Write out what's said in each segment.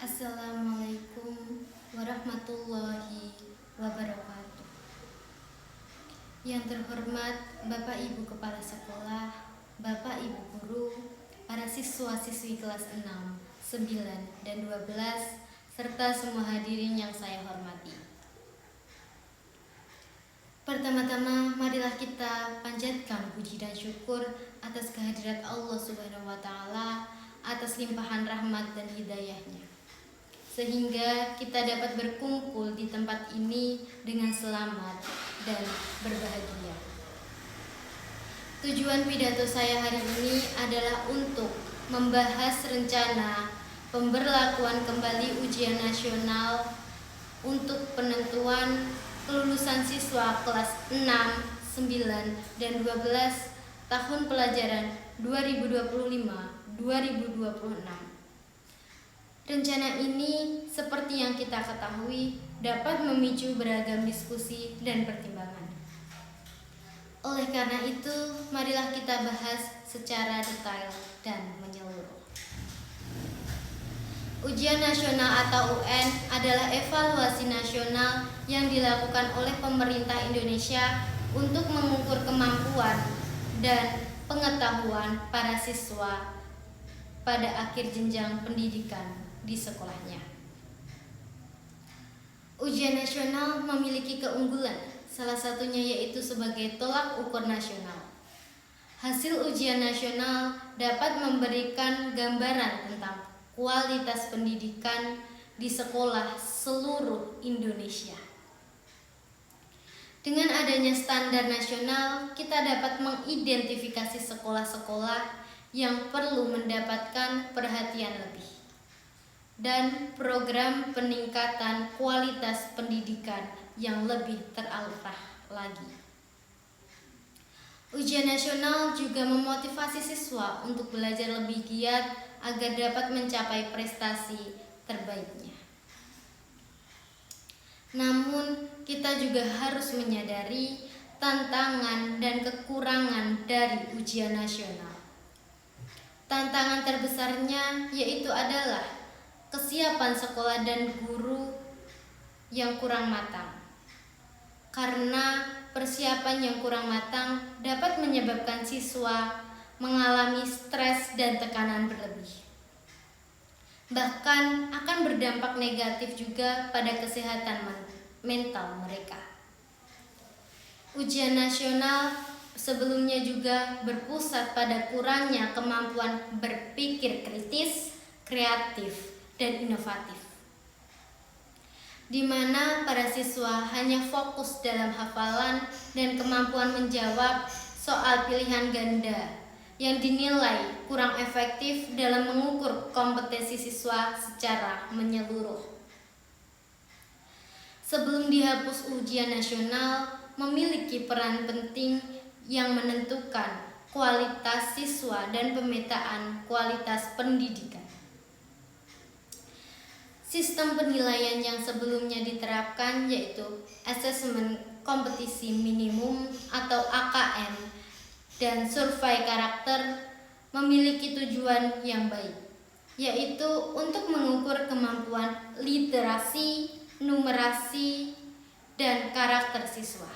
Assalamualaikum warahmatullahi wabarakatuh. Yang terhormat Bapak Ibu Kepala Sekolah, Bapak Ibu Guru, para siswa-siswi kelas 6, 9, dan 12, serta semua hadirin yang saya hormati. Pertama-tama, marilah kita panjatkan puji dan syukur atas kehadirat Allah Subhanahu wa Ta'ala, atas limpahan rahmat dan hidayahnya, sehingga kita dapat berkumpul di tempat ini dengan selamat dan berbahagia. Tujuan pidato saya hari ini adalah untuk membahas rencana pemberlakuan kembali ujian nasional untuk penentuan kelulusan siswa kelas 6, 9, dan 12 tahun pelajaran 2025-2026. Rencana ini, seperti yang kita ketahui, dapat memicu beragam diskusi dan pertimbangan. Oleh karena itu, marilah kita bahas secara detail dan menyeluruh. Ujian nasional atau UN adalah evaluasi nasional yang dilakukan oleh pemerintah Indonesia untuk mengukur kemampuan dan pengetahuan para siswa pada akhir jenjang pendidikan di sekolahnya. Ujian nasional memiliki keunggulan, salah satunya yaitu sebagai tolak ukur nasional. Hasil ujian nasional dapat memberikan gambaran tentang kualitas pendidikan di sekolah seluruh Indonesia. Dengan adanya standar nasional, kita dapat mengidentifikasi sekolah-sekolah yang perlu mendapatkan perhatian lebih dan program peningkatan kualitas pendidikan yang lebih terarah lagi. Ujian nasional juga memotivasi siswa untuk belajar lebih giat agar dapat mencapai prestasi terbaiknya. Namun, kita juga harus menyadari tantangan dan kekurangan dari ujian nasional. Tantangan terbesarnya yaitu adalah kesiapan sekolah dan guru yang kurang matang. Karena persiapan yang kurang matang dapat menyebabkan siswa mengalami stres dan tekanan berlebih. Bahkan akan berdampak negatif juga pada kesehatan mental mereka. Ujian nasional sebelumnya juga berpusat pada kurangnya kemampuan berpikir kritis, kreatif, dan inovatif, di mana para siswa hanya fokus dalam hafalan dan kemampuan menjawab soal pilihan ganda yang dinilai kurang efektif dalam mengukur kompetensi siswa secara menyeluruh. Sebelum dihapus, ujian nasional memiliki peran penting yang menentukan kualitas siswa dan pemetaan kualitas pendidikan. Sistem penilaian yang sebelumnya diterapkan yaitu asesmen kompetisi minimum atau AKM dan survei karakter memiliki tujuan yang baik, yaitu untuk mengukur kemampuan literasi, numerasi, dan karakter siswa.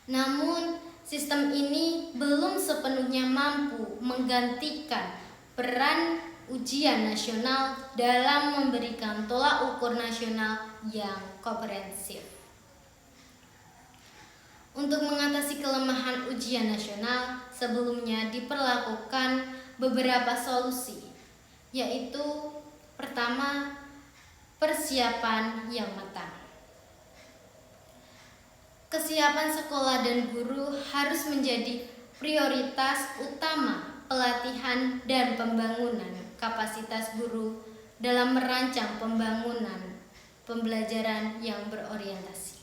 Namun, sistem ini belum sepenuhnya mampu menggantikan peran ujian nasional dalam memberikan tolak ukur nasional yang komprehensif. Untuk mengatasi kelemahan ujian nasional, sebelumnya diperlakukan beberapa solusi, yaitu pertama, persiapan yang matang. Kesiapan sekolah dan guru harus menjadi prioritas utama pelatihan dan pembangunan kapasitas guru dalam merancang pembangunan pembelajaran yang berorientasi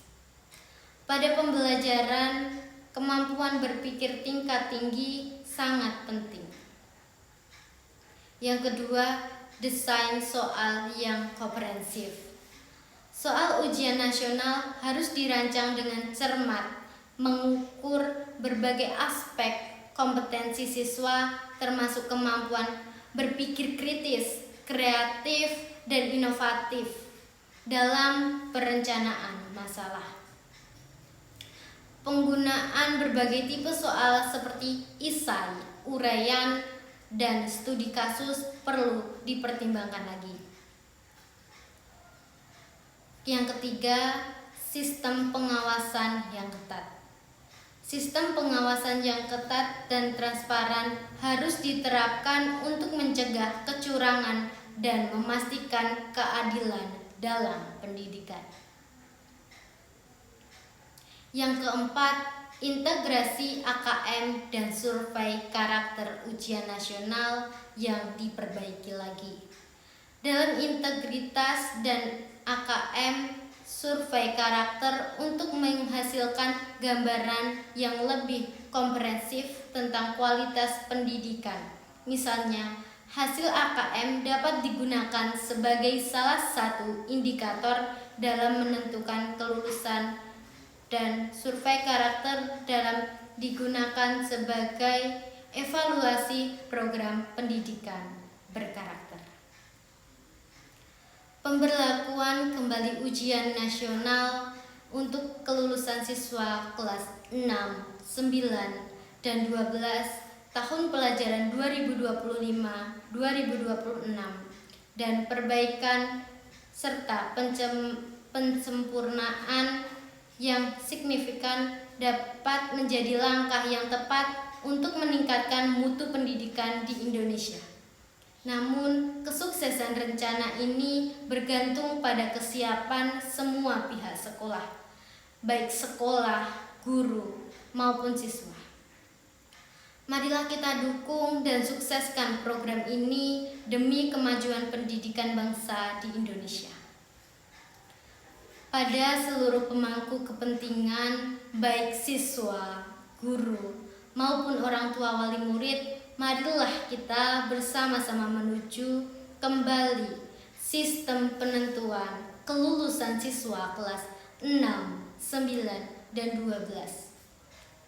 pada pembelajaran. Kemampuan berpikir tingkat tinggi sangat penting. Yang kedua, desain soal yang komprehensif. Soal ujian nasional harus dirancang dengan cermat, mengukur berbagai aspek kompetensi siswa termasuk kemampuan berpikir kritis, kreatif, dan inovatif dalam perencanaan masalah. Penggunaan berbagai tipe soal seperti esai, uraian, dan studi kasus perlu dipertimbangkan lagi. Yang ketiga, sistem pengawasan yang ketat. Sistem pengawasan yang ketat dan transparan harus diterapkan untuk mencegah kecurangan dan memastikan keadilan dalam pendidikan. Yang keempat, integrasi AKM dan survei karakter ujian nasional yang diperbaiki lagi. Dalam integritas dan AKM, survei karakter untuk menghasilkan gambaran yang lebih komprehensif tentang kualitas pendidikan. Misalnya, hasil AKM dapat digunakan sebagai salah satu indikator dalam menentukan kelulusan, dan survei karakter dalam digunakan sebagai evaluasi program pendidikan berkarakter. Pemberlakuan kembali ujian nasional untuk kelulusan siswa kelas 6, 9, dan 12 tahun pelajaran 2025-2026 dan perbaikan serta pensempurnaan yang signifikan dapat menjadi langkah yang tepat untuk meningkatkan mutu pendidikan di Indonesia. Namun, kesuksesan rencana ini bergantung pada kesiapan semua pihak sekolah, baik sekolah, guru, maupun siswa. Marilah kita dukung dan sukseskan program ini demi kemajuan pendidikan bangsa di Indonesia. Pada seluruh pemangku kepentingan, baik siswa, guru, maupun orang tua wali murid, marilah kita bersama-sama menuju kembali sistem penentuan kelulusan siswa kelas 6, 9, dan 12.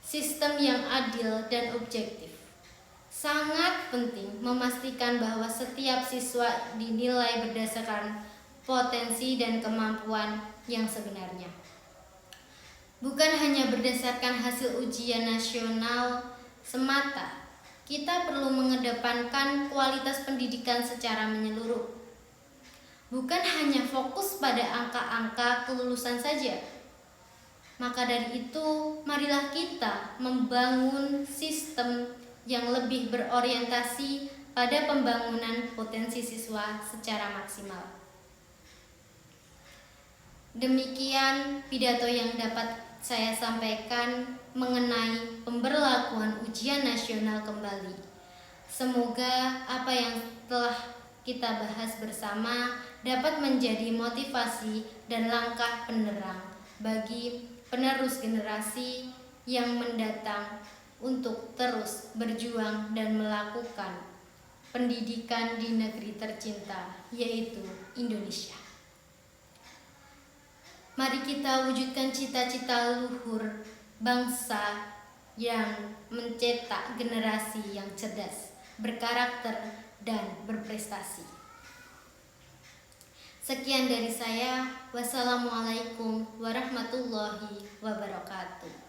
Sistem yang adil dan objektif. Sangat penting memastikan bahwa setiap siswa dinilai berdasarkan potensi dan kemampuan yang sebenarnya. Bukan hanya berdasarkan hasil ujian nasional semata, kita perlu mengedepankan kualitas pendidikan secara menyeluruh. Bukan hanya fokus pada angka-angka kelulusan saja. Maka dari itu, marilah kita membangun sistem yang lebih berorientasi pada pembangunan potensi siswa secara maksimal. Demikian pidato yang dapat saya sampaikan mengenai pemberlakuan ujian nasional kembali. Semoga apa yang telah kita bahas bersama dapat menjadi motivasi dan langkah penerang bagi penerus generasi yang mendatang untuk terus berjuang dan melakukan pendidikan di negeri tercinta, yaitu Indonesia. Mari kita wujudkan cita-cita luhur bangsa yang mencetak generasi yang cerdas, berkarakter, dan berprestasi. Sekian dari saya. Wassalamualaikum warahmatullahi wabarakatuh.